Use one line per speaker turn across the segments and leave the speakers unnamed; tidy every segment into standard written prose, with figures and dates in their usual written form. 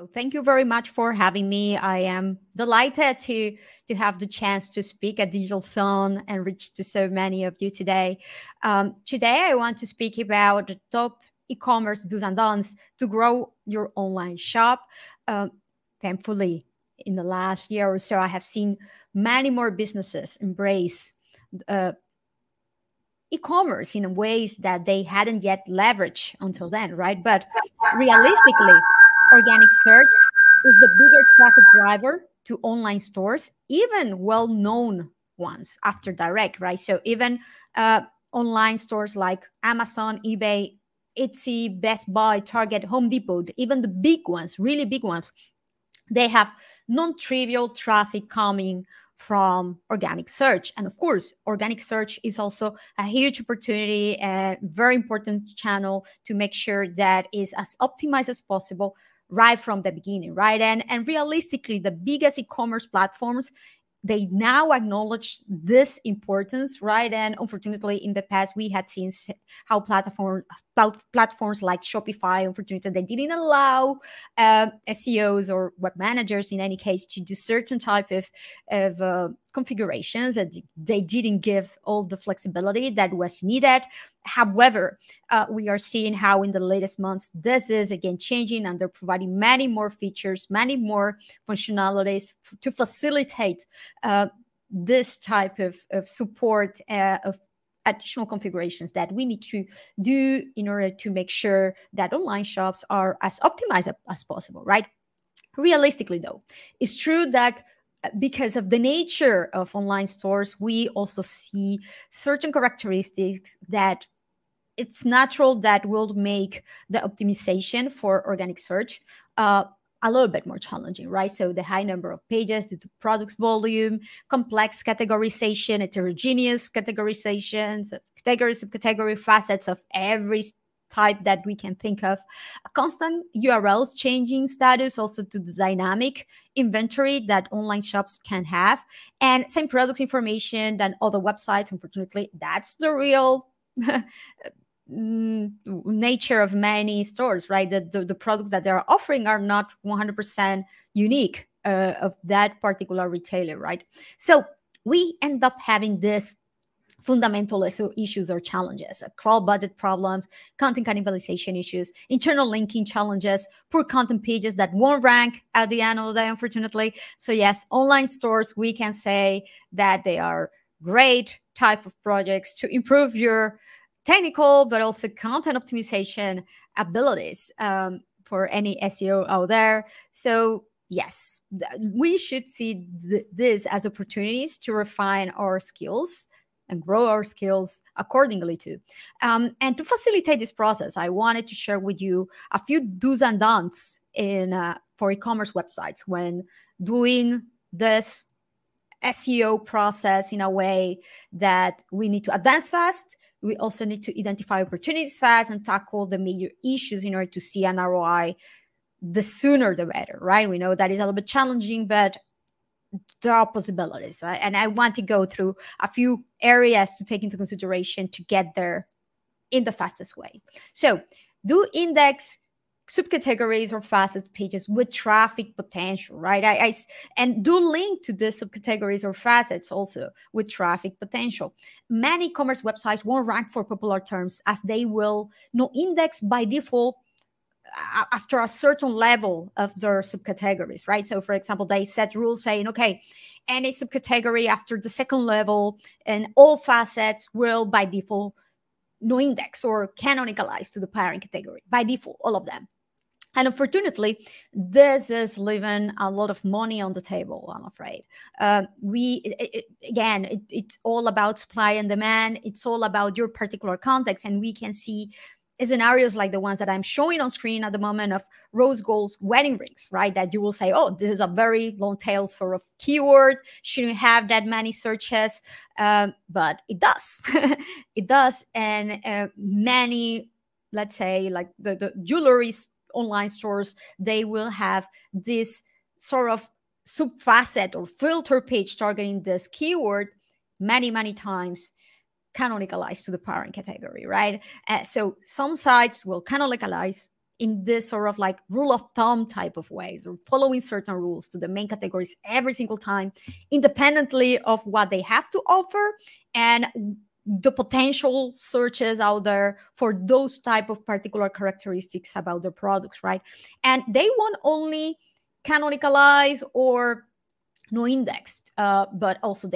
So thank you very much for having me. I am delighted to have the chance to speak at Digitalzone and reach to so many of you today. Today, I want to speak about the top e-commerce do's and don'ts to grow your online shop. Thankfully, in the last year or so, I have seen many more businesses embrace e-commerce in ways that they hadn't yet leveraged until then, right? But realistically, organic search is the bigger traffic driver to online stores, even well-known ones after direct, right? So even online stores like Amazon, eBay, Etsy, Best Buy, Target, Home Depot, even the big ones, really big ones, they have non-trivial traffic coming from organic search. And of course, organic search is also a huge opportunity, a very important channel to make sure that is as optimized as possible right from the beginning, right? And realistically, the biggest e-commerce platforms, they now acknowledge this importance, right? And unfortunately, in the past, we had seen how platforms like Shopify, unfortunately, they didn't allow SEOs or web managers, in any case, to do certain type of configurations, that they didn't give all the flexibility that was needed. However, we are seeing how in the latest months, this is again changing, and they're providing many more features, many more functionalities to facilitate this type of support of additional configurations that we need to do in order to make sure that online shops are as optimized as possible, right? Realistically, though, it's true that because of the nature of online stores, we also see certain characteristics that it's natural that will make the optimization for organic search a little bit more challenging, right? So the high number of pages due to products volume, complex categorization, heterogeneous categorizations, categories, subcategory, facets of every type that we can think of, a constant URLs changing status, also to the dynamic inventory that online shops can have, and same product information than other websites. Unfortunately, that's the real nature of many stores, right? The products that they're offering are not 100% unique of that particular retailer, right? So we end up having this fundamental SEO issues or challenges, crawl budget problems, content cannibalization issues, internal linking challenges, poor content pages that won't rank at the end of the day, unfortunately. So yes, online stores, we can say that they are great type of projects to improve your technical, but also content optimization abilities for any SEO out there. So yes, we should see this as opportunities to refine our skills and grow our skills accordingly too. And to facilitate this process, I wanted to share with you a few do's and don'ts for e-commerce websites when doing this SEO process in a way that we need to advance fast. We also need to identify opportunities fast and tackle the major issues in order to see an ROI. The sooner the better, right? We know that is a little bit challenging, but there are possibilities, right? And I want to go through a few areas to take into consideration to get there in the fastest way. So do index subcategories or facet pages with traffic potential, right? And do link to the subcategories or facets also with traffic potential. Many commerce websites won't rank for popular terms as they will index by default after a certain level of their subcategories, right? So for example, they set rules saying, okay, any subcategory after the second level and all facets will by default no index or canonicalize to the parent category by default, all of them. And unfortunately, this is leaving a lot of money on the table, I'm afraid. It's all about supply and demand. It's all about your particular context. And we can see scenarios like the ones that I'm showing on screen at the moment of rose gold wedding rings, right? That you will say, oh, this is a very long tail sort of keyword. Shouldn't have that many searches. But it does. It does. And many, let's say, like the jewelry online stores, they will have this sort of sub-facet or filter page targeting this keyword many, many times canonicalized to the parent category, right? So some sites will canonicalize in this sort of like rule of thumb type of ways, or following certain rules to the main categories every single time, independently of what they have to offer and the potential searches out there for those type of particular characteristics about their products, right? And they won't only canonicalize or no indexed, but also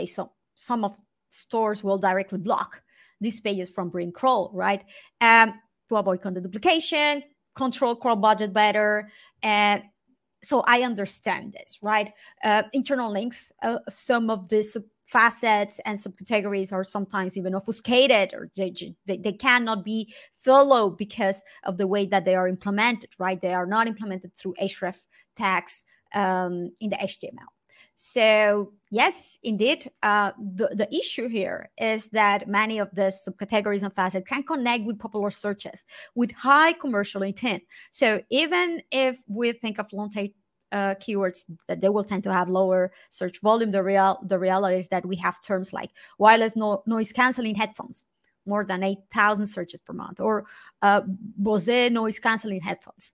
some of stores will directly block these pages from being crawled, right? To avoid content duplication, control crawl budget better. And so I understand this, right? Internal links, some of these facets and subcategories are sometimes even obfuscated, or they cannot be followed because of the way that they are implemented, right? They are not implemented through href tags in the HTML. So yes, indeed, the issue here is that many of the subcategories and facets can connect with popular searches with high commercial intent. So even if we think of long tail keywords, that they will tend to have lower search volume, the reality is that we have terms like wireless noise canceling headphones, more than 8,000 searches per month, or Bose noise canceling headphones,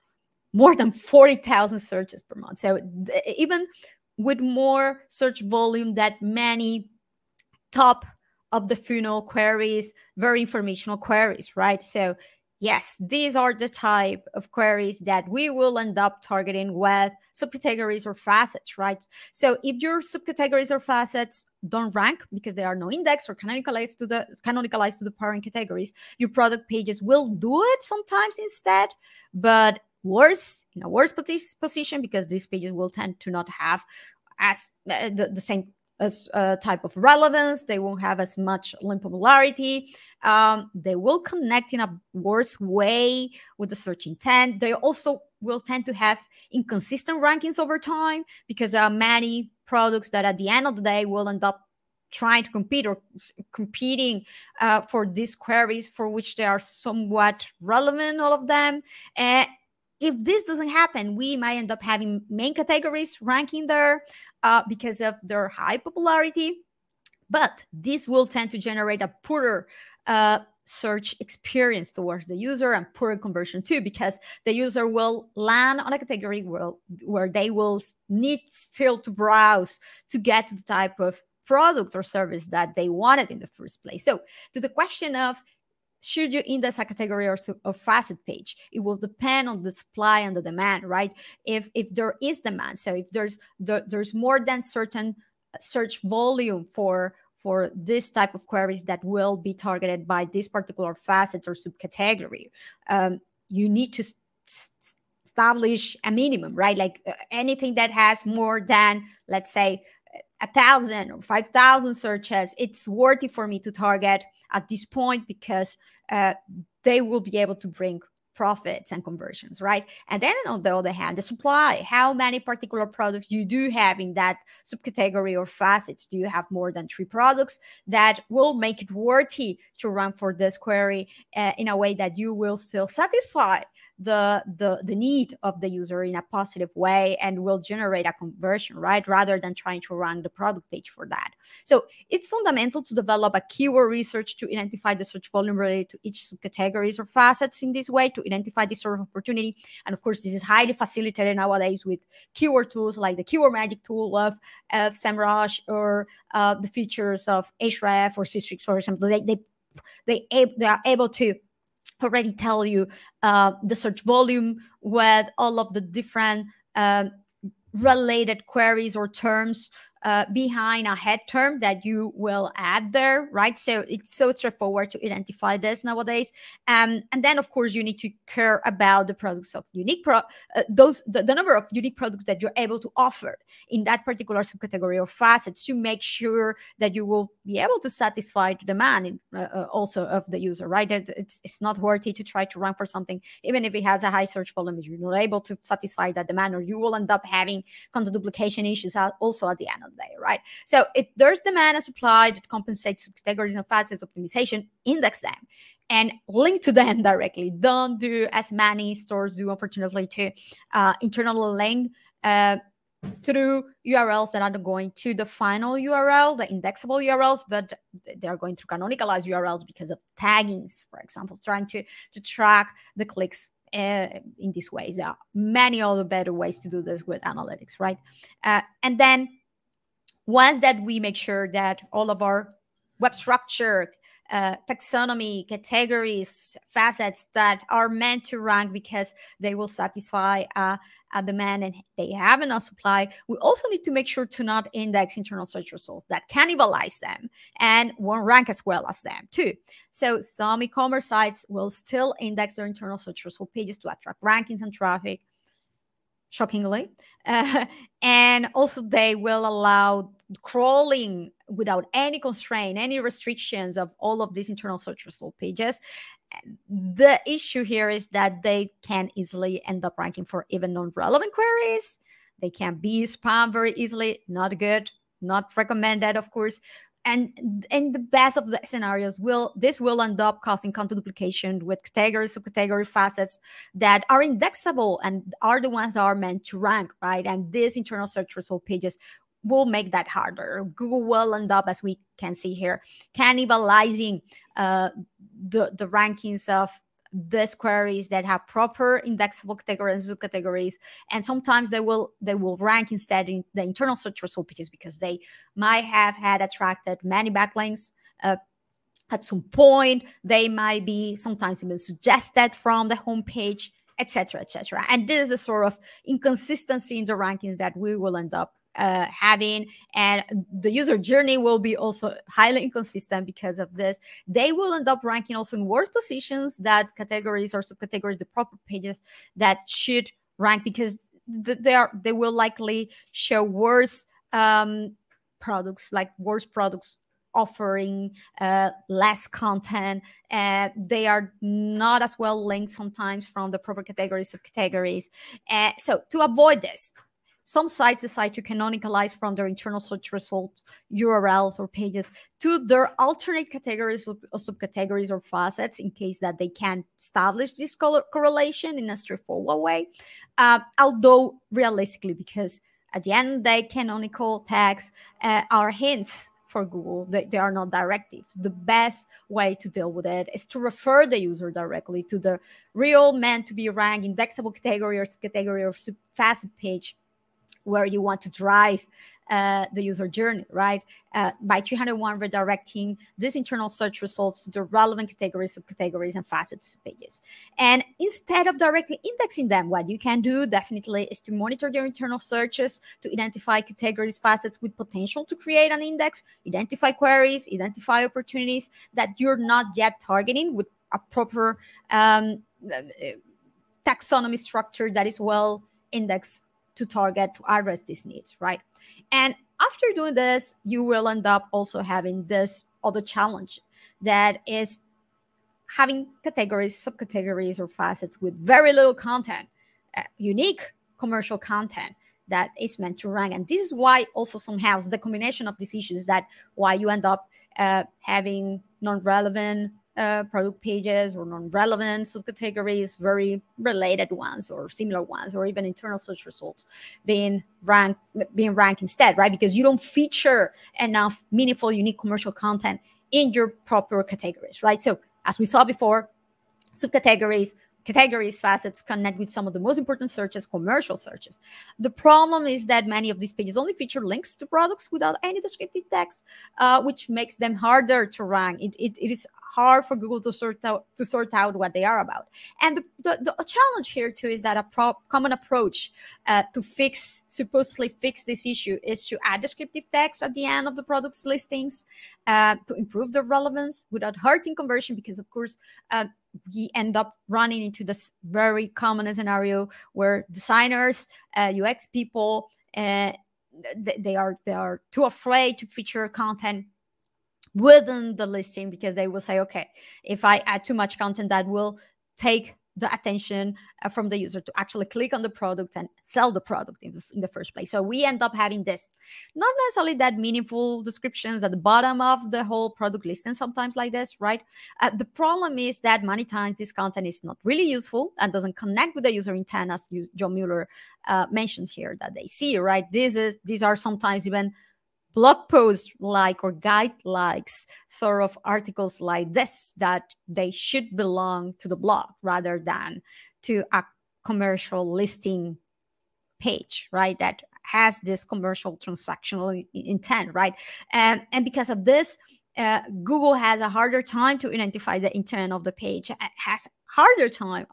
more than 40,000 searches per month. So even with more search volume, that many top of the funnel queries, very informational queries, right? So yes, these are the type of queries that we will end up targeting with subcategories or facets, right? So if your subcategories or facets don't rank because they are no indexed or canonicalized to the parent categories, your product pages will do it sometimes instead, but worse, in a worse position, because these pages will tend to not have as the same as type of relevance. They won't have as much link popularity. They will connect in a worse way with the search intent. They also will tend to have inconsistent rankings over time, because there are many products that at the end of the day will end up trying to compete or competing for these queries for which they are somewhat relevant, all of them. And if this doesn't happen, we might end up having main categories ranking there because of their high popularity. But this will tend to generate a poorer search experience towards the user, and poorer conversion too, because the user will land on a category where they will need still to browse to get to the type of product or service that they wanted in the first place. So to the question of should you index a category or facet page, it will depend on the supply and the demand, right? If there is demand, so if there's more than certain search volume for this type of queries that will be targeted by this particular facets or subcategory, you need to establish a minimum, right? Like anything that has more than, let's say, 1,000 or 5,000 searches, it's worthy for me to target at this point, because they will be able to bring profits and conversions, right? And then on the other hand, the supply, how many particular products you do have in that subcategory or facets. Do you have more than 3 products that will make it worthy to run for this query in a way that you will still satisfy the need of the user in a positive way and will generate a conversion, right? Rather than trying to rank the product page for that. So it's fundamental to develop a keyword research to identify the search volume related to each subcategories or facets in this way, to identify this sort of opportunity. And of course, this is highly facilitated nowadays with keyword tools like the keyword magic tool of SEMrush, or the features of href or Systrix, for example. They are able to already tell you the search volume with all of the different related queries or terms behind a head term that you will add there, right? So it's so straightforward to identify this nowadays. And then, of course, you need to care about the products of unique the number of unique products that you're able to offer in that particular subcategory or facets, to make sure that you will be able to satisfy the demand also of the user, right? It's not worthy to try to rank for something, even if it has a high search volume, if you're not able to satisfy that demand, or you will end up having content duplication issues also at the end of the day, right? So if there's demand and supply that compensates subcategories and facets optimization, index them and link to them directly. Don't do as many stores do, unfortunately, to internally link through URLs that are going to the final URL, the indexable URLs, but they're going to canonicalized URLs because of taggings, for example, trying to track the clicks in these ways. There are many other better ways to do this with analytics, right? And then once that we make sure that all of our web structure, taxonomy, categories, facets that are meant to rank because they will satisfy a demand and they have enough supply, we also need to make sure to not index internal search results that cannibalize them and won't rank as well as them too. So some e-commerce sites will still index their internal search result pages to attract rankings and traffic, shockingly. And also they will allow crawling without any constraint, any restrictions of all of these internal search result pages. The issue here is that they can easily end up ranking for even non-relevant queries. They can be spam very easily. Not good, not recommended, of course. And in the best of the scenarios, this will end up causing content duplication with categories, subcategory facets that are indexable and are the ones that are meant to rank, right? And these internal search result pages will make that harder. Google will end up, as we can see here, cannibalizing the rankings of these queries that have proper indexable categories and subcategories, and sometimes they will rank instead in the internal search result pages because they might have had attracted many backlinks at some point. They might be sometimes even suggested from the homepage, etc., etc. And this is a sort of inconsistency in the rankings that we will end up having, and the user journey will be also highly inconsistent because of this. They will end up ranking also in worse positions that categories or subcategories, the proper pages that should rank, because they will likely show worse products, like worse products offering less content. They are not as well linked sometimes from the proper categories, subcategories. So to avoid this, some sites decide to canonicalize from their internal search results URLs or pages to their alternate categories or subcategories or facets in case that they can't establish this correlation in a straightforward way. Although realistically, because at the end of the day, canonical tags are hints for Google. They are not directives. The best way to deal with it is to refer the user directly to the real meant to be ranked indexable category or subcategory or facet page where you want to drive the user journey, right? By 301 redirecting these internal search results to the relevant categories, subcategories, and facets pages. And instead of directly indexing them, what you can do definitely is to monitor your internal searches to identify categories, facets with potential to create an index, identify queries, identify opportunities that you're not yet targeting with a proper taxonomy structure that is well indexed to target, to address these needs, right? And after doing this, you will end up also having this other challenge that is having categories, subcategories, or facets with very little content, unique commercial content that is meant to rank. And this is why also somehow the combination of these issues that why you end up having non-relevant product pages or non-relevant subcategories, very related ones or similar ones, or even internal search results being ranked instead, right? Because you don't feature enough meaningful, unique commercial content in your proper categories, right? So as we saw before, subcategories, categories, facets connect with some of the most important searches, commercial searches. The problem is that many of these pages only feature links to products without any descriptive text, which makes them harder to rank. It is hard for Google to sort out what they are about. And the challenge here too is that a common approach to supposedly fix this issue is to add descriptive text at the end of the product's listings to improve the relevance without hurting conversion, because of course we end up running into this very common scenario where designers, UX people, they are too afraid to feature content within the listing because they will say, okay, if I add too much content, that will take the attention from the user to actually click on the product and sell the product in the first place. So we end up having this, not necessarily that meaningful descriptions at the bottom of the whole product listing, sometimes like this, right? The problem is that many times this content is not really useful and doesn't connect with the user intent, as John Mueller mentions here that they see, right? These are sometimes even blog posts like or guide likes sort of articles like this that they should belong to the blog rather than to a commercial listing page, right? That has this commercial transactional intent, right? And because of this, Google has a harder time to identify the intent of the page. It has a harder time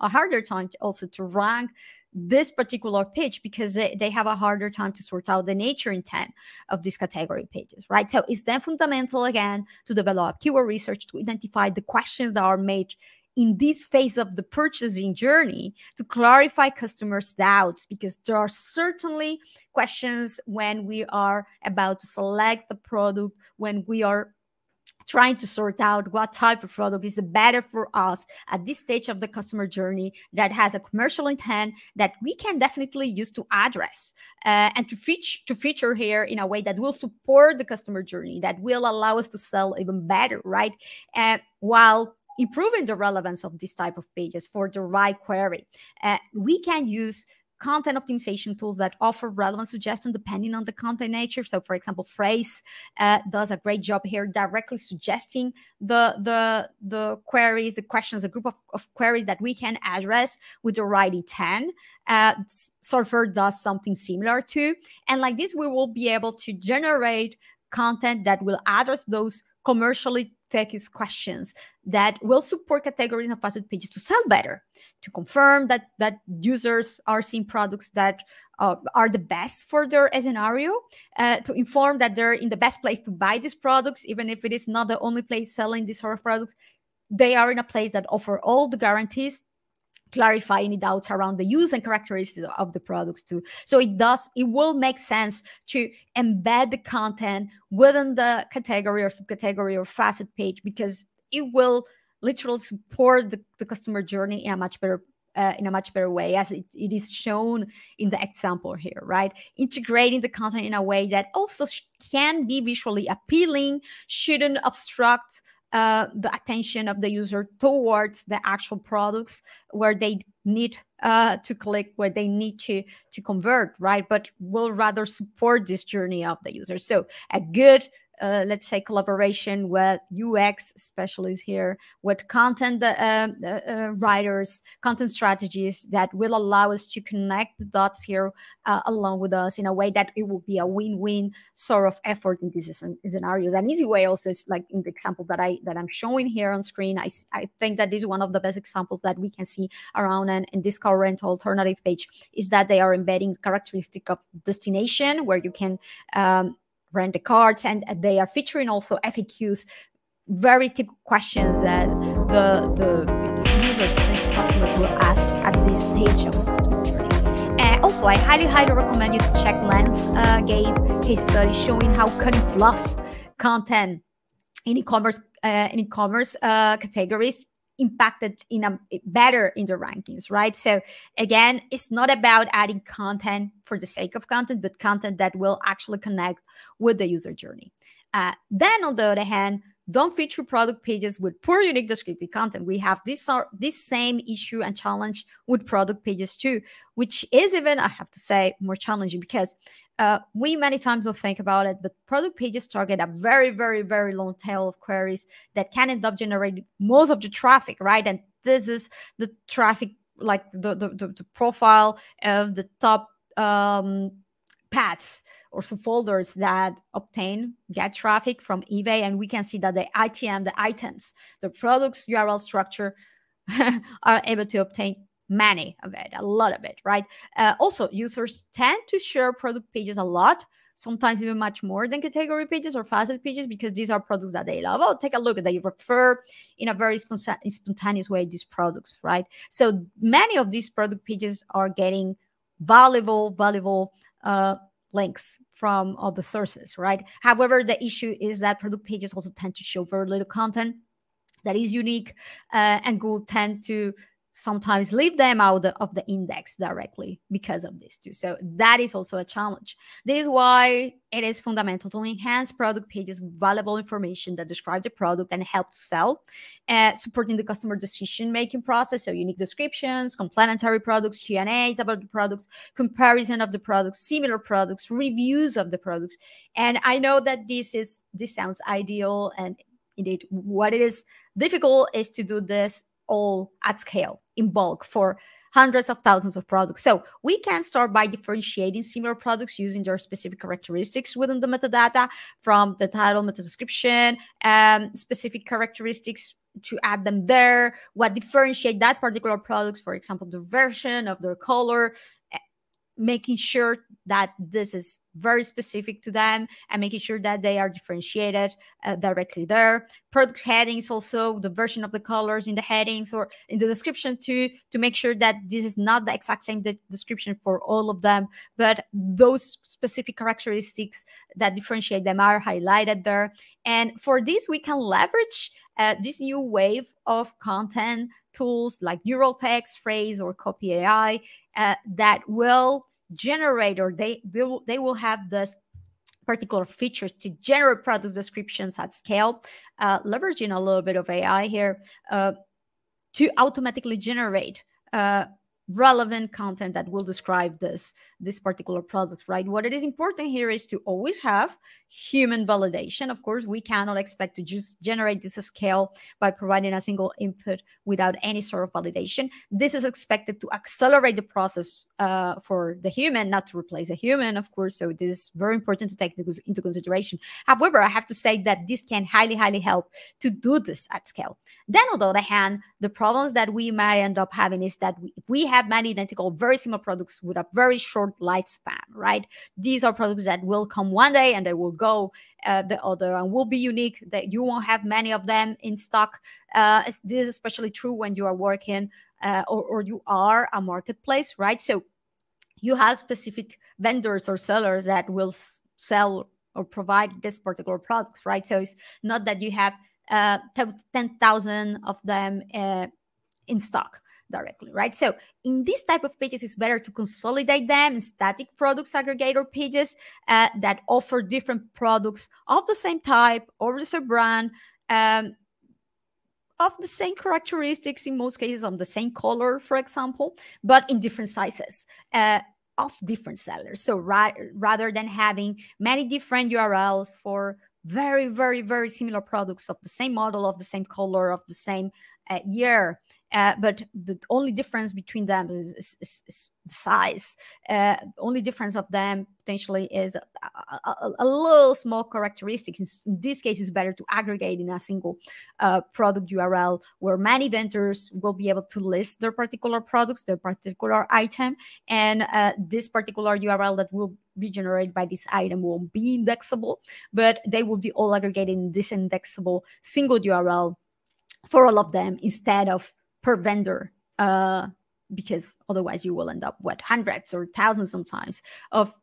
also to rank this particular page, because they have a harder time to sort out the nature intent of these category pages, right? So it's then fundamental, again, to develop keyword research to identify the questions that are made in this phase of the purchasing journey to clarify customers' doubts, because there are certainly questions when we are about to select the product, when we are trying to sort out what type of product is better for us at this stage of the customer journey, that has a commercial intent that we can definitely use to address and to feature here in a way that will support the customer journey, that will allow us to sell even better, right? While improving the relevance of this type of pages for the right query. We can use content optimization tools that offer relevant suggestions depending on the content nature. So, for example, Phrase does a great job here, directly suggesting the queries, the questions, a group of queries that we can address with the right intent. Surfer does something similar too. And like this, we will be able to generate content that will address those commercially focused questions that will support categories and facet pages to sell better, to confirm that users are seeing products that are the best for their scenario, to inform that they're in the best place to buy these products, even if it is not the only place selling these sort of products. They are in a place that offer all the guarantees, clarify any doubts around the use and characteristics of the products too. So it will make sense to embed the content within the category or subcategory or facet page, because it will literally support the customer journey in a much better way, as it is shown in the example here, right? Integrating the content in a way that also can be visually appealing, shouldn't obstruct the attention of the user towards the actual products where they need to click, where they need to convert, right? But will rather support this journey of the user. So a good let's say collaboration with UX specialists here, with content writers, content strategists that will allow us to connect the dots here along with us in a way that it will be a win-win sort of effort in this scenario. An easy way also is like in the example that I'm showing here on screen. I think that this is one of the best examples that we can see around in this current alternative page, is that they are embedding characteristic of destination where you can rent the cards, and they are featuring also FAQs, very typical questions that the users, potential customers will ask at this stage of the customer journey. And also, I highly recommend you to check Landscape case study showing how cutting fluff content in e-commerce categories impacted better in the rankings, right? So again, it's not about adding content for the sake of content, but content that will actually connect with the user journey. Then on the other hand, don't feature product pages with poor unique descriptive content. We have this same issue and challenge with product pages too, which is even, I have to say, more challenging, because we many times will think about it, but product pages target a very, very, very long tail of queries that can end up generating most of the traffic, right? And this is the traffic, like the profile of the top paths or subfolders that get traffic from eBay. And we can see that the ITM, the items, the products URL structure are able to obtain many of it, a lot of it, right? Also, users tend to share product pages a lot, sometimes even much more than category pages or facet pages, because these are products that they love. Oh, take a look at, they refer in a very spontaneous way these products, right? So many of these product pages are getting valuable links from other sources, right? However, the issue is that product pages also tend to show very little content that is unique, and Google tend to sometimes leave them out of the index directly because of this too. So that is also a challenge. This is why it is fundamental to enhance product pages with valuable information that describe the product and help to sell, supporting the customer decision-making process. So unique descriptions, complementary products, Q&As about the products, comparison of the products, similar products, reviews of the products. And I know that this sounds ideal, and indeed what it is difficult is to do this all at scale in bulk for hundreds of thousands of products. So we can start by differentiating similar products using their specific characteristics within the metadata, from the title, meta description, specific characteristics to add them there, what differentiate that particular products, for example, the version of their color, making sure that this is very specific to them and making sure that they are differentiated directly there. Product headings, also the version of the colors in the headings or in the description to make sure that this is not the exact same description for all of them, but those specific characteristics that differentiate them are highlighted there. And for this, we can leverage this new wave of content tools like neural text, phrase, or copy AI that will generate, or they will have this particular features to generate product descriptions at scale, leveraging a little bit of AI here to automatically generate relevant content that will describe this particular product, right? What it is important here is to always have human validation. Of course, we cannot expect to just generate this scale by providing a single input without any sort of validation. This is expected to accelerate the process for the human, not to replace a human, of course. So this is very important to take into consideration. However, I have to say that this can highly help to do this at scale. Then, on the other hand, the problems that we might end up having is that if we have many identical, very similar products with a very short lifespan, right? These are products that will come one day and they will go the other and will be unique, that you won't have many of them in stock. This is especially true when you are working or you are a marketplace, right? So you have specific vendors or sellers that will sell or provide this particular products, right? So it's not that you have 10,000 of them in stock directly, right? So in this type of pages, it's better to consolidate them in static products aggregator pages that offer different products of the same type or the same brand, of the same characteristics, in most cases on the same color, for example, but in different sizes of different sellers. So rather than having many different URLs for very similar products of the same model, of the same color, of the same year, but the only difference between them is size. Only difference of them potentially is a little small characteristics. In this case, it's better to aggregate in a single product URL where many vendors will be able to list their particular products, their particular item, and this particular URL that will be generated by this item won't be indexable, but they will be all aggregated in this indexable single URL for all of them instead of per vendor, because otherwise you will end up with hundreds or thousands sometimes of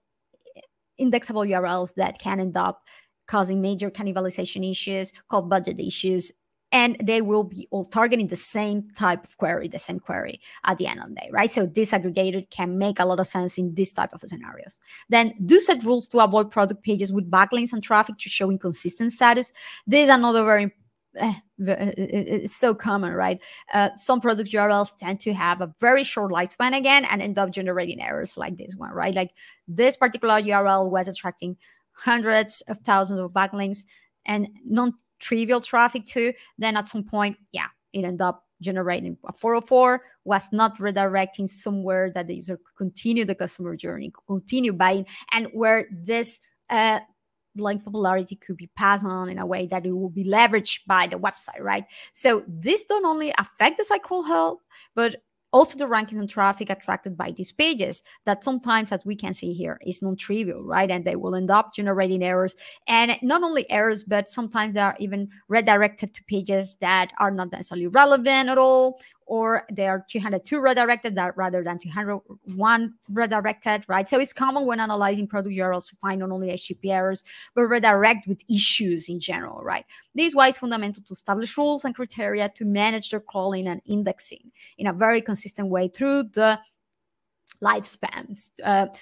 indexable URLs that can end up causing major cannibalization issues, called budget issues, and they will be all targeting the same type of query, the same query at the end of the day, right? So this aggregator can make a lot of sense in this type of scenarios. Then do set rules to avoid product pages with backlinks and traffic to show inconsistent status. This is another very it's so common, right? Some product URLs tend to have a very short lifespan again and end up generating errors like this one, right? Like this particular URL was attracting hundreds of thousands of backlinks and non-trivial traffic too. Then at some point, yeah, it ended up generating a 404, was not redirecting somewhere that the user could continue the customer journey, continue buying, and where this like popularity could be passed on in a way that it will be leveraged by the website, right? So this don't only affect the site crawl health, but also the rankings and traffic attracted by these pages that sometimes, as we can see here, is non-trivial, right? And they will end up generating errors. And not only errors, but sometimes they are even redirected to pages that are not necessarily relevant at all, or they are 202 redirected rather than 201 redirected, right? So it's common when analyzing product URLs to find not only HTTP errors, but redirect with issues in general, right? This is why it's fundamental to establish rules and criteria to manage their crawling and indexing in a very consistent way through the lifespans.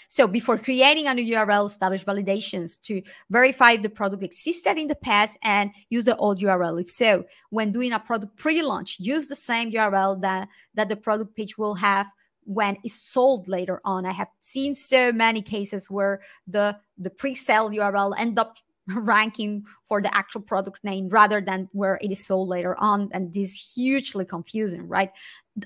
So before creating a new URL, establish validations to verify if the product existed in the past and use the old URL. If so, when doing a product pre-launch, use the same URL that the product page will have when it's sold later on. I have seen so many cases where the pre-sale URL end up ranking for the actual product name rather than where it is sold later on. And this is hugely confusing, right?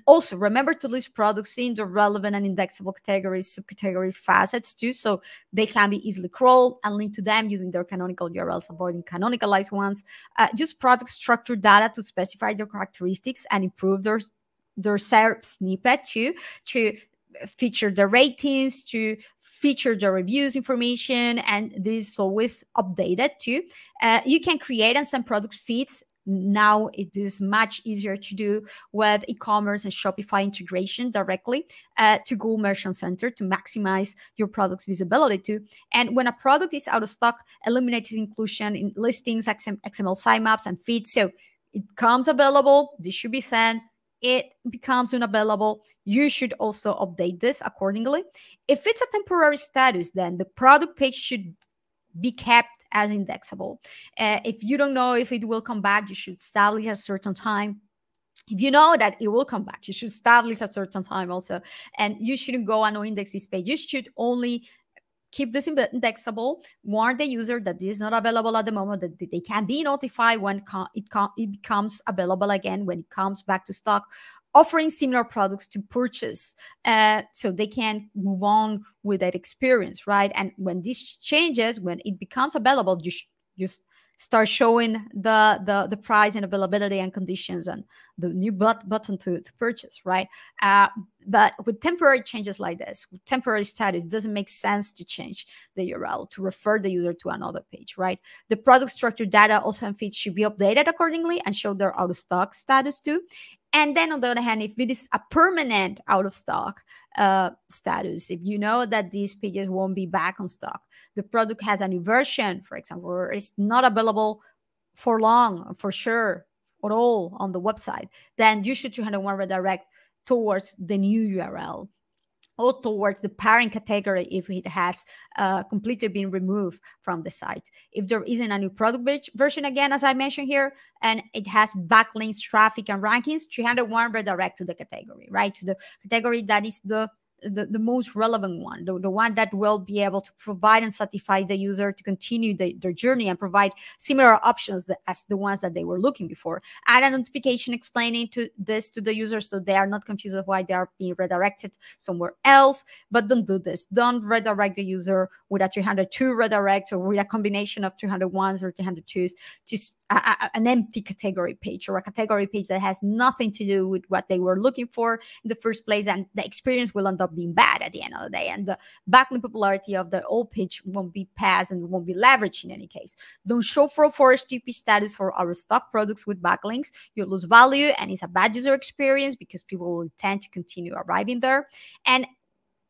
Also, remember to list products in the relevant and indexable categories, subcategories, facets too, so they can be easily crawled and linked to them using their canonical URLs, avoiding canonicalized ones. Use product structure data to specify their characteristics and improve their SERP snippet too, to feature the ratings, to feature the reviews information, and this is always updated too. You can create and send product feeds. Now it is much easier to do with e-commerce and Shopify integration directly to Google Merchant Center to maximize your product's visibility too. And when a product is out of stock, eliminate its inclusion in listings, XML sitemaps, and feeds. So it becomes available, this should be sent. It becomes unavailable, you should also update this accordingly. If it's a temporary status, then the product page should be kept as indexable. If you don't know if it will come back, you should establish a certain time. If you know that it will come back, you should establish a certain time also. And you shouldn't go and index this page. You should only keep this indexable, warn the user that this is not available at the moment, that they can be notified when it becomes available again, when it comes back to stock, offering similar products to purchase so they can move on with that experience, right? And when this changes, when it becomes available, you start showing the price and availability and conditions and the new button to purchase, right? But with temporary changes like this, with temporary status, it doesn't make sense to change the URL, to refer the user to another page, right? The product structure data also and feeds should be updated accordingly and show their out of stock status too. And then on the other hand, if it is a permanent out of stock status, if you know that these pages won't be back on stock, the product has a new version, for example, or it's not available for long, for sure, at all on the website, then you should 201 redirect towards the new URL or towards the parent category if it has completely been removed from the site. If there isn't a new product version, again, as I mentioned here, and it has backlinks, traffic, and rankings, 301 redirect to the category, right? To the category that is the most relevant one, the one that will be able to provide and satisfy the user to continue their journey and provide similar options as the ones that they were looking before. Add a notification explaining to the user so they are not confused of why they are being redirected somewhere else. But don't do this. Don't redirect the user with a 302 redirects or with a combination of 301s or 302s to an empty category page or a category page that has nothing to do with what they were looking for in the first place, and the experience will end up being bad at the end of the day, and the backlink popularity of the old page won't be passed and won't be leveraged in any case. Don't show for HTTP status for our stock products with backlinks. You lose value and it's a bad user experience because people will tend to continue arriving there. And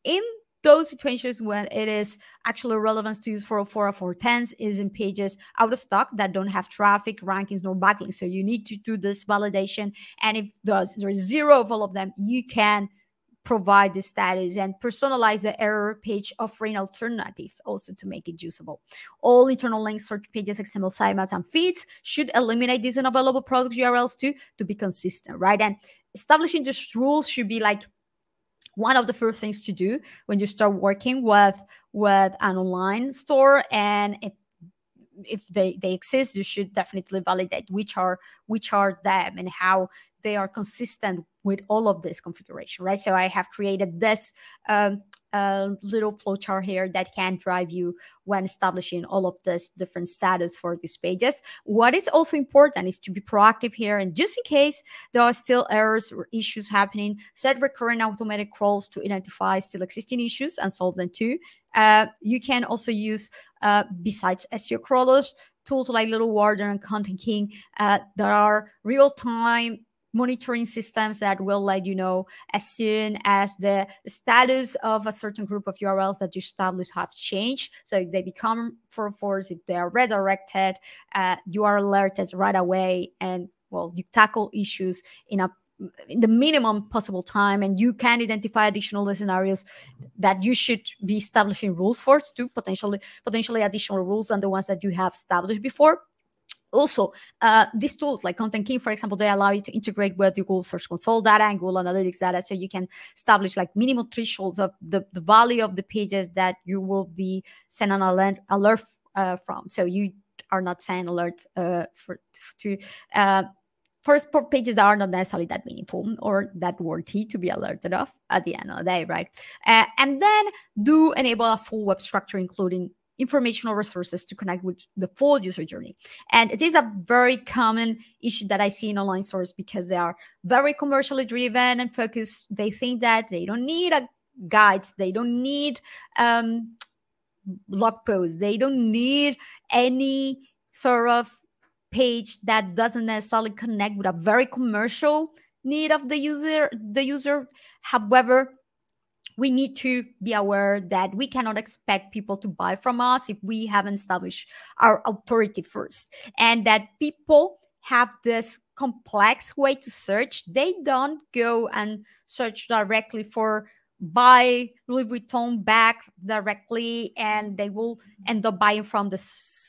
in those situations when it is actually relevant to use 404 or 410s is in pages out of stock that don't have traffic, rankings, nor backlinks. So you need to do this validation. And if there is zero of all of them, you can provide the status and personalize the error page, offering alternative also to make it usable. All internal links, search pages, XML sitemaps, and feeds should eliminate these unavailable product URLs too, to be consistent, right? And establishing these rules should be like one of the first things to do when you start working with an online store. And if they exist, you should definitely validate which are them and how they are consistent with all of this configuration, right? So I have created this little flowchart here that can drive you when establishing all of this different status for these pages. What is also important is to be proactive here, and just in case there are still errors or issues happening, set recurring automated crawls to identify still existing issues and solve them too. You can also use, besides SEO crawlers, tools like Little Warden and Content King. There are real-time monitoring systems that will let you know as soon as the status of a certain group of URLs that you established have changed. So if they become 404s, if they are redirected, you are alerted right away, and well, you tackle issues in the minimum possible time, and you can identify additional scenarios that you should be establishing rules for to potentially additional rules than the ones that you have established before. Also, these tools like Content King, for example, they allow you to integrate with your Google Search Console data and Google Analytics data, so you can establish like minimal thresholds of the value of the pages that you will be sending an alert from. So you are not sending alerts first pages that are not necessarily that meaningful or that worthy to be alerted of at the end of the day, right? And then do enable a full web structure, including informational resources to connect with the full user journey. And it is a very common issue that I see in online stores because they are very commercially driven and focused. They think that they don't need guides, they don't need blog posts, they don't need any sort of page that doesn't necessarily connect with a very commercial need of the user. However, we need to be aware that we cannot expect people to buy from us if we haven't established our authority first, and that people have this complex way to search. They don't go and search directly for buy Louis Vuitton bag directly and they will end up buying from the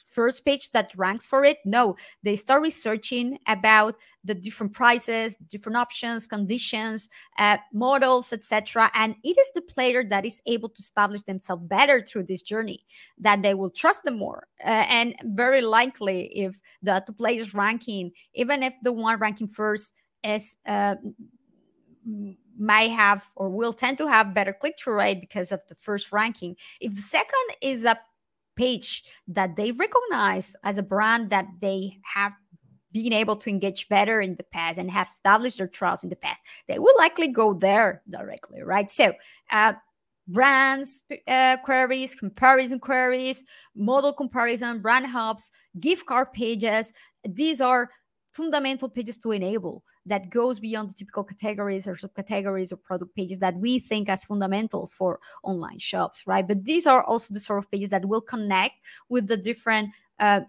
first page that ranks for it. No, they start researching about the different prices, different options, conditions, models, etc. And it is the player that is able to establish themselves better through this journey that they will trust them more. And very likely, if the two players ranking, even if the one ranking first is might have or will tend to have better click-through rate because of the first ranking, if the second is a page that they recognize as a brand that they have been able to engage better in the past and have established their trust in the past, they will likely go there directly, right? So brands queries, comparison queries, model comparison, brand hubs, gift card pages, these are fundamental pages to enable that goes beyond the typical categories or subcategories or product pages that we think as fundamentals for online shops, right? But these are also the sort of pages that will connect with the different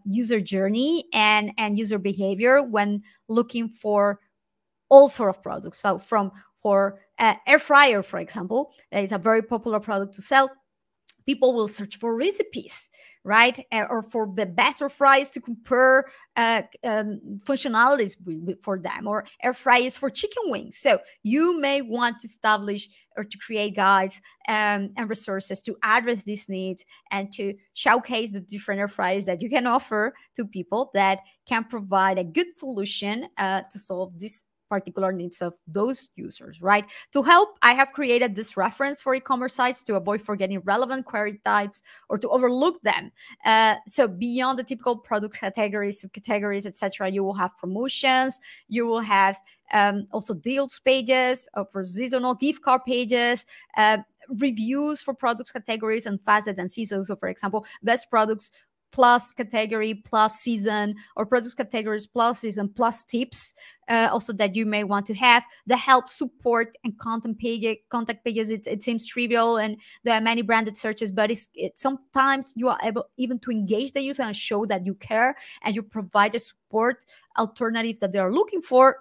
user journey and user behavior when looking for all sort of products. So for air fryer, for example, that is a very popular product to sell. People will search for recipes, right? Or for the best air fryers to compare functionalities for them, or air fryers for chicken wings. So you may want to establish or to create guides and resources to address these needs and to showcase the different air fryers that you can offer to people that can provide a good solution to solve this particular needs of those users, right? To help, I have created this reference for e-commerce sites to avoid forgetting relevant query types or to overlook them. So beyond the typical product categories, subcategories, etc., you will have promotions, you will have also deals pages for seasonal gift card pages, reviews for products categories and facets and seasons. So for example, best products plus category plus season, or products categories plus season plus tips also that you may want to have. The help, support, and contact pages. It seems trivial and there are many branded searches, but sometimes you are able even to engage the user and show that you care and you provide the support alternatives that they are looking for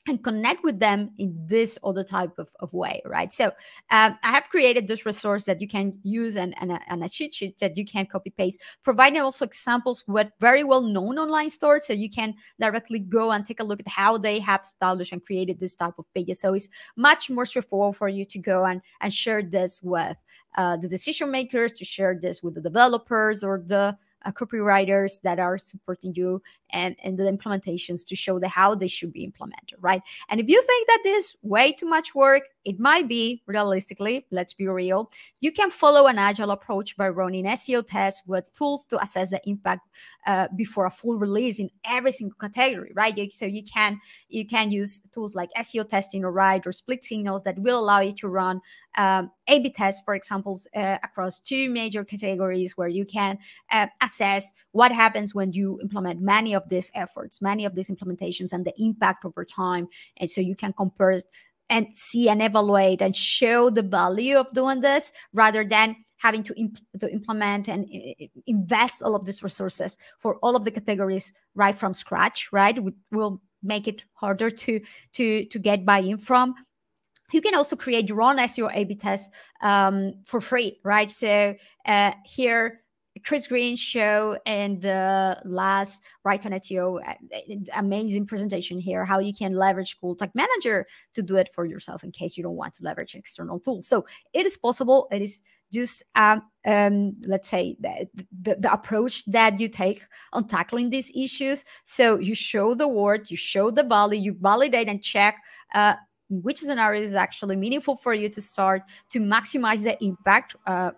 and connect with them in this other type of way, right? So I have created this resource that you can use and a cheat sheet that you can copy paste, providing also examples with very well-known online stores, so you can directly go and take a look at how they have established and created this type of pages. So it's much more straightforward for you to go and share this with the decision makers, to share this with the developers or the copywriters that are supporting you and the implementations to show how they should be implemented, right? And if you think that this is way too much work, it might be, realistically, let's be real. You can follow an agile approach by running SEO tests with tools to assess the impact before a full release in every single category, right? So you can use tools like SEO testing, or split signals that will allow you to run A/B tests, for example, across two major categories, where you can assess what happens when you implement many of these efforts, many of these implementations, and the impact over time. And so you can compare and see and evaluate and show the value of doing this, rather than having to implement and invest all of these resources for all of the categories right from scratch, right? Will make it harder to get buy-in from. You can also create your own SEO A/B test for free, right? So here Chris Green show and the last Right on SEO, amazing presentation here, how you can leverage Cool Tag Manager to do it for yourself in case you don't want to leverage external tools. So it is possible. It is just, let's say, the approach that you take on tackling these issues. So you show the word, you show the value, you validate and check which scenario is actually meaningful for you to start to maximize the impact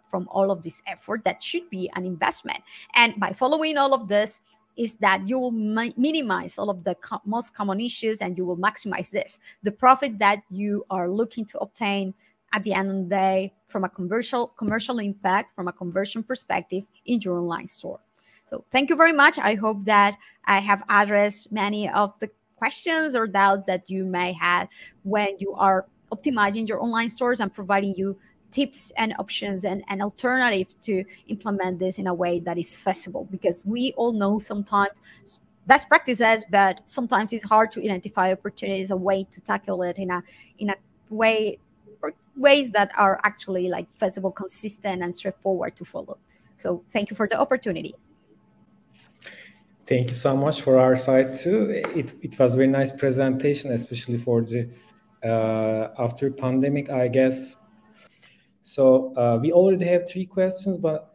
from all of this effort that should be an investment. And by following all of this is that you will minimize all of the most common issues, and you will maximize the profit that you are looking to obtain at the end of the day from a commercial impact, from a conversion perspective in your online store. So thank you very much. I hope that I have addressed many of the questions or doubts that you may have when you are optimizing your online stores, and providing you tips and options and alternatives to implement this in a way that is feasible. Because we all know sometimes best practices, but sometimes it's hard to identify opportunities, a way to tackle it in a way, or ways that are actually like feasible, consistent, and straightforward to follow. So thank you for the opportunity.
Thank you so much for our side too. It was a very nice presentation, especially for the after pandemic, I guess. So we already have 3 questions, but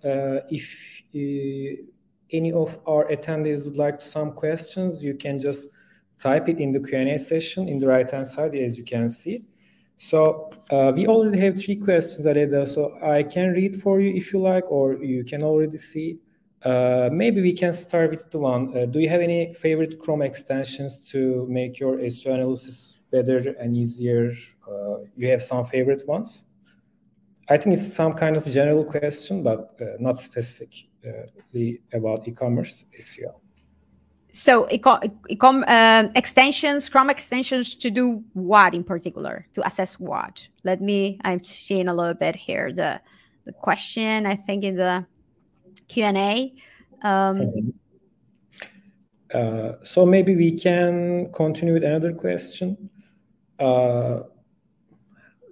if any of our attendees would like some questions, you can just type it in the Q&A session in the right-hand side, as you can see. So we already have 3 questions, Aleyda. So I can read for you if you like, or you can already see. Maybe we can start with the one. Do you have any favorite Chrome extensions to make your SEO analysis better and easier? You have some favorite ones? I think it's some kind of general question, but not specifically about e-commerce SEO.
So extensions, Chrome extensions to do what in particular? To assess what? I'm seeing a little bit here the question, I think, in the Q&A.
So maybe we can continue with another question.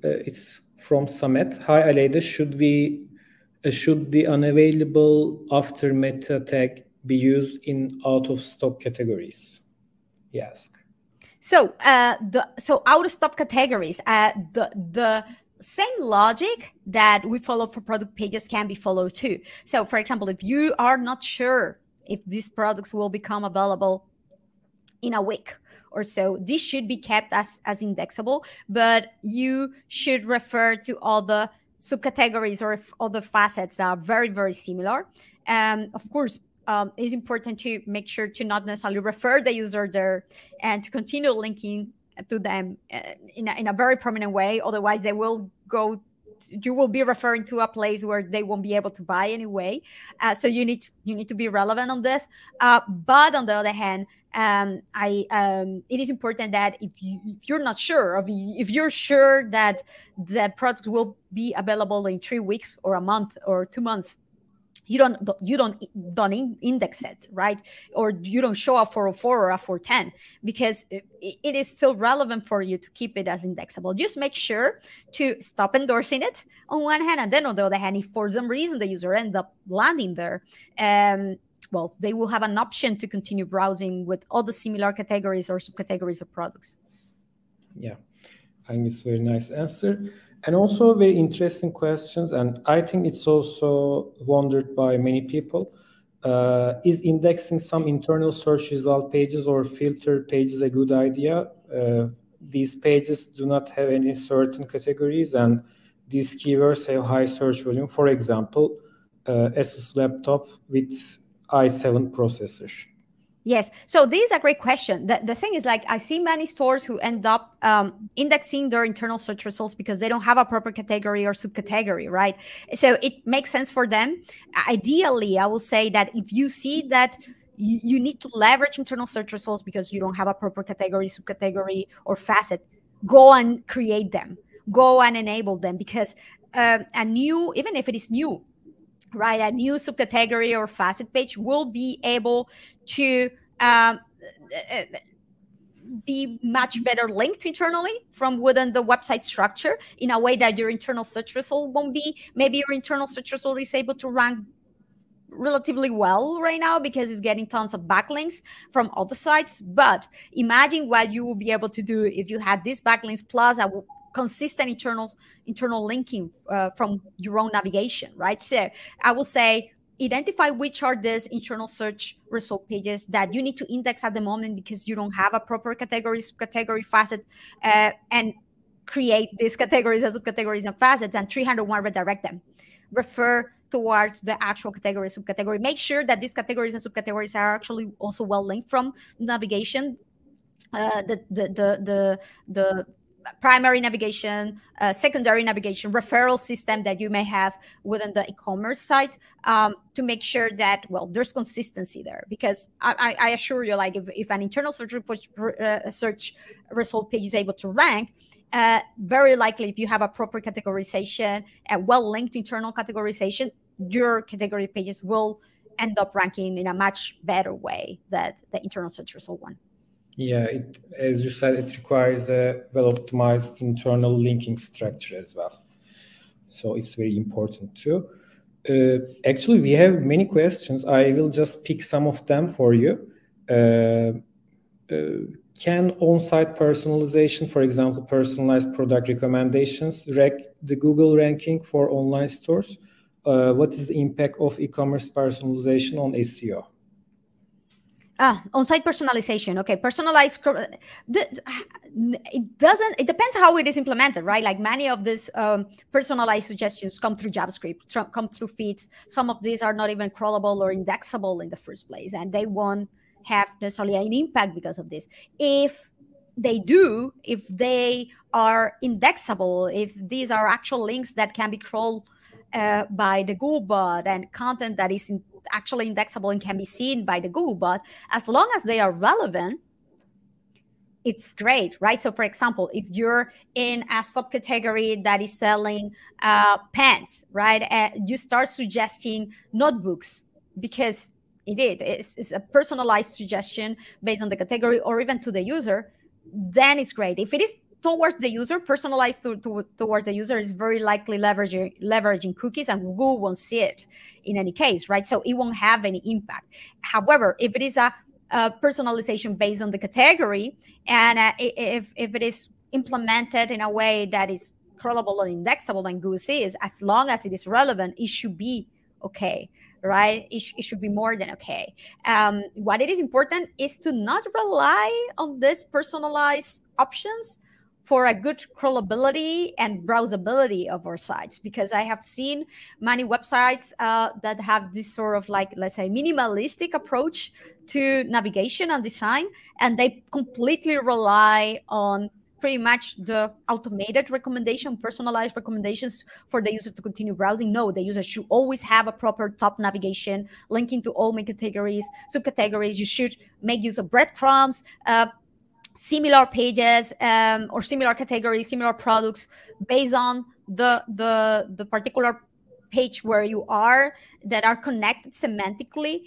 It's from Samet. Hi, Aleyda. Should the unavailable after meta tag be used in out-of-stock categories? He asked.
So out-of-stock categories, the same logic that we follow for product pages can be followed too. So for example, if you are not sure if these products will become available in a week or so, this should be kept as indexable, but you should refer to all the subcategories or other facets that are very, very similar. Of course, it's important to make sure to not necessarily refer the user there and to continue linking to them in a very prominent way. Otherwise, they will go. You will be referring to a place where they won't be able to buy anyway. So you need to be relevant on this. But on the other hand, it is important that if you're not sure, if you're sure that the product will be available in 3 weeks or a month or 2 months, you don't index it, right? Or you don't show a 404 or a 410, because it is still relevant for you to keep it as indexable. Just make sure to stop endorsing it on one hand, and then on the other hand, if for some reason the user ends up landing there, well, they will have an option to continue browsing with all the similar categories or subcategories of products.
Yeah, I think it's a very nice answer. And also very interesting questions, and I think it's also wondered by many people. Is indexing some internal search result pages or filter pages a good idea? These pages do not have any certain categories, and these keywords have high search volume. For example, Asus laptop with i7 processor.
Yes. So this is a great question. The thing is, like, I see many stores who end up indexing their internal search results because they don't have a proper category or subcategory, right? So it makes sense for them. Ideally, I will say that if you see that you need to leverage internal search results because you don't have a proper category, subcategory, or facet, go and create them. Go and enable them, because even if it is new, right, a new subcategory or facet page will be able to be much better linked internally from within the website structure in a way that your internal search result won't be. Maybe your internal search result is able to rank relatively well right now because it's getting tons of backlinks from other sites. But imagine what you will be able to do if you had these backlinks plus a consistent internal linking from your own navigation, right? So I will say identify which are these internal search result pages that you need to index at the moment because you don't have a proper category, subcategory, facet, and create these categories and subcategories and facets, and 301 redirect them. Refer towards the actual category, subcategory. Make sure that these categories and subcategories are actually also well linked from navigation. The primary navigation, secondary navigation, referral system that you may have within the e-commerce site, to make sure that, well, there's consistency there. Because I assure you, like if an internal search result page is able to rank, very likely if you have a proper categorization, a well-linked internal categorization, your category pages will end up ranking in a much better way than the internal search result one.
Yeah, as you said, it requires a well-optimized internal linking structure as well. So it's very important too. Actually, we have many questions. I will just pick some of them for you. Can on-site personalization, for example, personalized product recommendations, wreck the Google ranking for online stores? What is the impact of e-commerce personalization on SEO?
On-site personalization. Okay, personalized. It depends how it is implemented, right? Like many of these personalized suggestions come through JavaScript, come through feeds. Some of these are not even crawlable or indexable in the first place, and they won't have necessarily an impact because of this. If they do, if they are indexable, if these are actual links that can be crawled by the Google bot and content that is actually indexable and can be seen by the Google bot, as long as they are relevant, it's great, right? So for example, if you're in a subcategory that is selling pens, right? You start suggesting notebooks because it's a personalized suggestion based on the category or even to the user, then it's great. If it is towards the user, personalized towards the user, is very likely leveraging cookies, and Google won't see it in any case, right? So it won't have any impact. However, if it is a personalization based on the category, and if it is implemented in a way that is crawlable and indexable, and Google sees, as long as it is relevant, it should be okay, right? It should be more than okay. What it is important is to not rely on these personalized options for a good crawlability and browsability of our sites, because I have seen many websites that have this sort of, like, let's say, minimalistic approach to navigation and design, and they completely rely on pretty much the automated recommendation, personalized recommendations for the user to continue browsing. No, the user should always have a proper top navigation linking to all main categories, subcategories. You should make use of breadcrumbs, similar pages, or similar categories, similar products based on the particular page where you are, that are connected semantically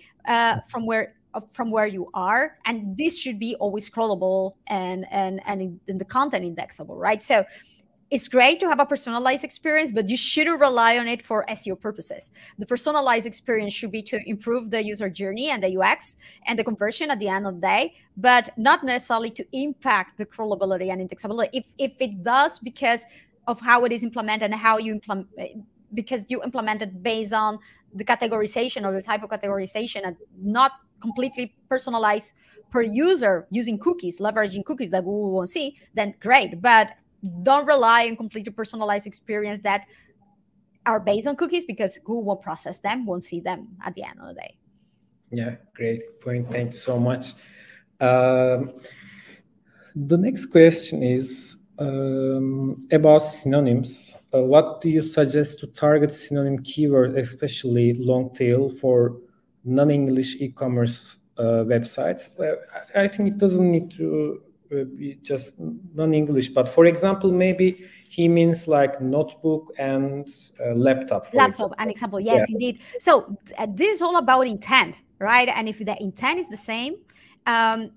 from where you are, and this should be always crawlable and in the content indexable, right? So it's great to have a personalized experience, but you shouldn't rely on it for SEO purposes. The personalized experience should be to improve the user journey and the UX and the conversion at the end of the day, but not necessarily to impact the crawlability and indexability. If it does, because of how it is implemented and how you implement, because you implement it based on the categorization or the type of categorization and not completely personalized per user using cookies, leveraging cookies that Google won't see, then great. But don't rely on completely personalized experience that are based on cookies, because Google won't process them, won't see them at the end of the day.
Yeah, great point. Thank you so much. The next question is about synonyms. What do you suggest to target synonym keyword, especially long tail, for non-English e-commerce websites? I think it doesn't need to be just non-English, but for example, maybe he means like notebook and laptop.
An example, yes, yeah. Indeed. So this is all about intent, right? And if the intent is the same, and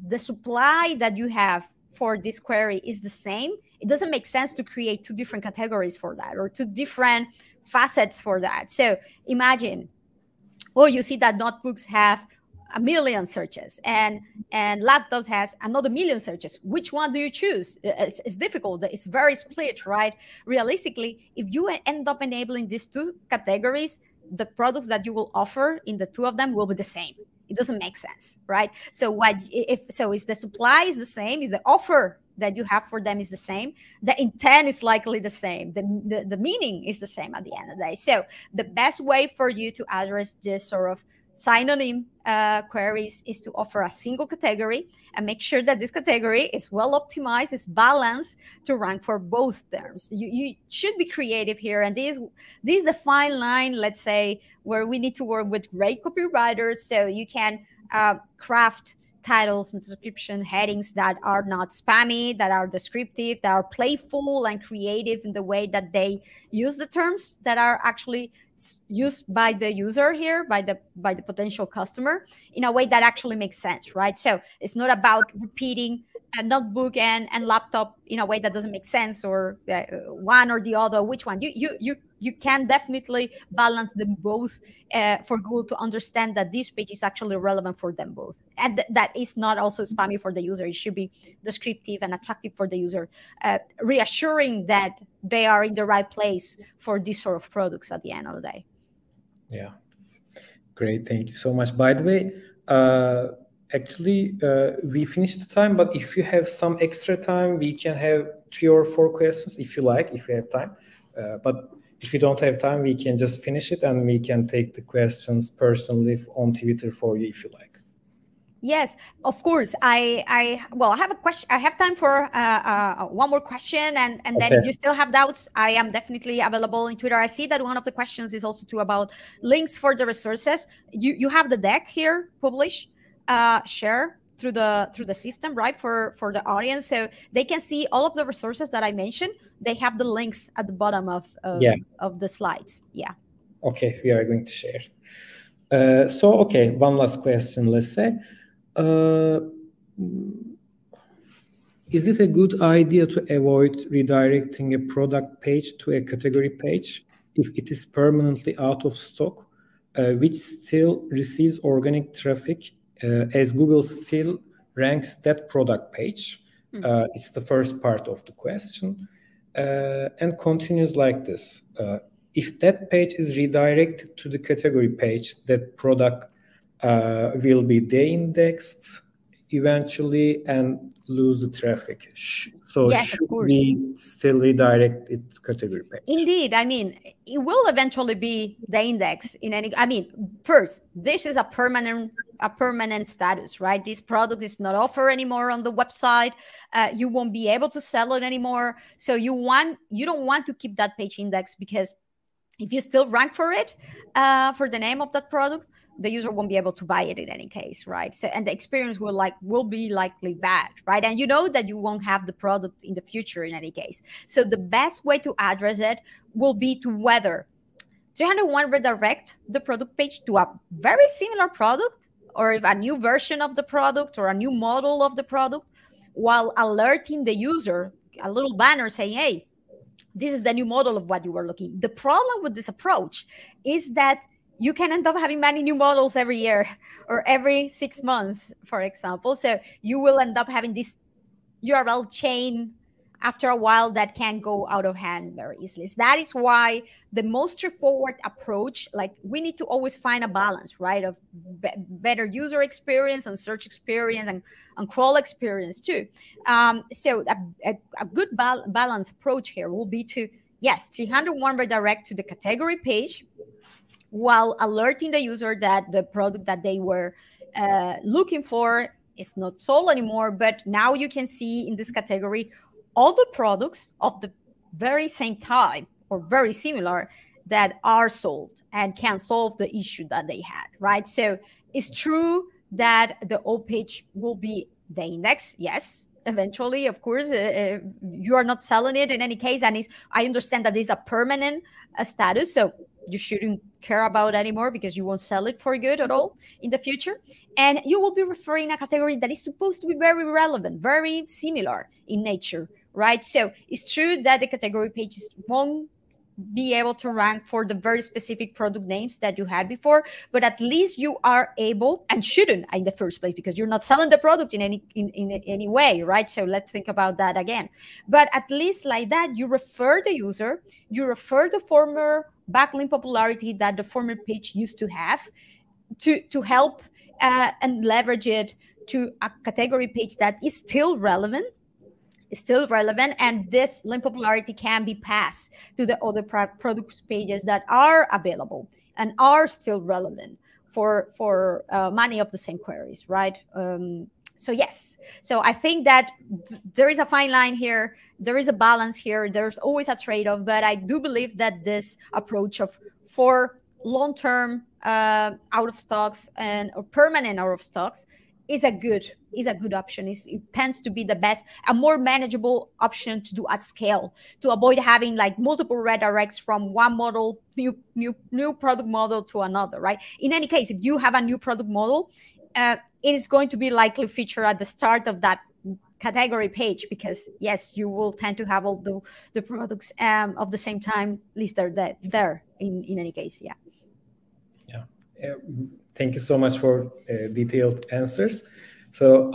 the supply that you have for this query is the same, it doesn't make sense to create 2 different categories for that, or 2 different facets for that. So imagine, oh, you see that notebooks have 1 million searches and laptops has another 1 million searches. Which one do you choose? It's difficult. It's very split, right? Realistically, if you end up enabling these 2 categories, the products that you will offer in the 2 of them will be the same. It doesn't make sense, right? So is the supply is the same, is the offer that you have for them is the same, the intent is likely the same, the meaning is the same at the end of the day. So the best way for you to address this sort of synonym queries is to offer a single category and make sure that this category is well optimized, is balanced to rank for both terms. You should be creative here, and this is the fine line, let's say, where we need to work with great copywriters, so you can craft titles, description, headings that are not spammy, that are descriptive, that are playful and creative in the way that they use the terms that are actually used by the user here, by the potential customer, in a way that actually makes sense, right? So it's not about repeating a notebook and laptop in a way that doesn't make sense, or one or the other. Which one? You can definitely balance them both for Google to understand that this page is actually relevant for them both, and that is not also spammy for the user. It should be descriptive and attractive for the user, reassuring that they are in the right place for these sort of products at the end of the day.
Yeah, great. Thank you so much. By the way, actually, we finished the time, but if you have some extra time, we can have 3 or 4 questions if you like, if you have time. But if you don't have time, we can just finish it and we can take the questions personally on Twitter for you if you like.
Yes, of course. I have a question. I have time for one more question, and then if you still have doubts, I am definitely available in Twitter. I see that one of the questions is also too about links for the resources. You have the deck here, publish, share through the system, right, for the audience, so they can see all of the resources that I mentioned. They have the links at the bottom of the slides. Yeah.
Okay, we are going to share. So, okay, one last question, let's say. Is it a good idea to avoid redirecting a product page to a category page if it is permanently out of stock, which still receives organic traffic, as Google still ranks that product page? It's the first part of the question, and continues like this. If that page is redirected to the category page, that product will be de-indexed eventually and lose the traffic. So
yes,
should we still redirect it to category page?
Indeed. I mean, it will eventually be the index in any. I mean, first, this is a permanent status, right? This product is not offered anymore on the website. You won't be able to sell it anymore. So you don't want to keep that page index, because if you still rank for it, for the name of that product, the user won't be able to buy it in any case, right? So, and the experience will be likely bad, right? And you know that you won't have the product in the future in any case. So the best way to address it will be to whether 301 redirect the product page to a very similar product, or a new version of the product, or a new model of the product, while alerting the user, a little banner saying, hey, this is the new model of what you were looking. The problem with this approach is that you can end up having many new models every year or every 6 months, for example. So you will end up having this URL chain after a while that can go out of hand very easily. So that is why the most straightforward approach, like, we need to always find a balance, right, of better user experience and search experience and crawl experience too. So a good balance approach here will be to, yes, 301 redirect to the category page, while alerting the user that the product that they were looking for is not sold anymore. But now you can see in this category all the products of the very same type or very similar that are sold and can solve the issue that they had, right? So it's true that the old page will be the index. Yes, eventually, of course, you are not selling it in any case. And I understand that it's a permanent status. So you shouldn't care about anymore, because you won't sell it for good at all in the future. And you will be referring a category that is supposed to be very relevant, very similar in nature right? So it's true that the category pages won't be able to rank for the very specific product names that you had before, but at least you are able, and shouldn't in the first place, because you're not selling the product in any way, right? So let's think about that again. But at least like that, you refer the user, you refer the former backlink popularity that the former page used to have to help and leverage it to a category page that is still relevant, and this link popularity can be passed to the other product pages that are available and are still relevant for many of the same queries, right? So yes, so I think that there is a fine line here, there is a balance here, there's always a trade-off, but I do believe that this approach for long-term out of stocks or permanent out of stocks is a good option. It tends to be the best, a more manageable option to do at scale, to avoid having like multiple redirects from one model, new product model to another, right? In any case, if you have a new product model, it is going to be likely featured at the start of that category page, because yes, you will tend to have all the products of the same time listed there in any case. Yeah.
Thank you so much for detailed answers. So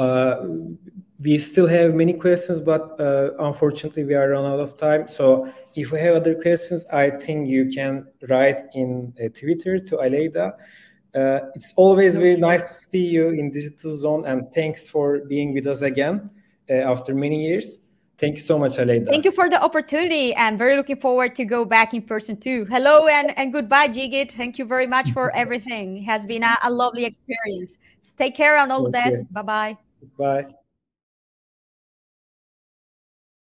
we still have many questions, but unfortunately we are run out of time. So if you have other questions, I think you can write in Twitter to Aleyda. It's always very nice to see you in Digitalzone, and thanks for being with us again after many years. Thank you so much, Aleyda.
Thank you for the opportunity. I'm very looking forward to go back in person too. Hello and goodbye, Jigit. Thank you very much for everything. It has been a lovely experience. Take care and all the best. Bye-bye.
Bye.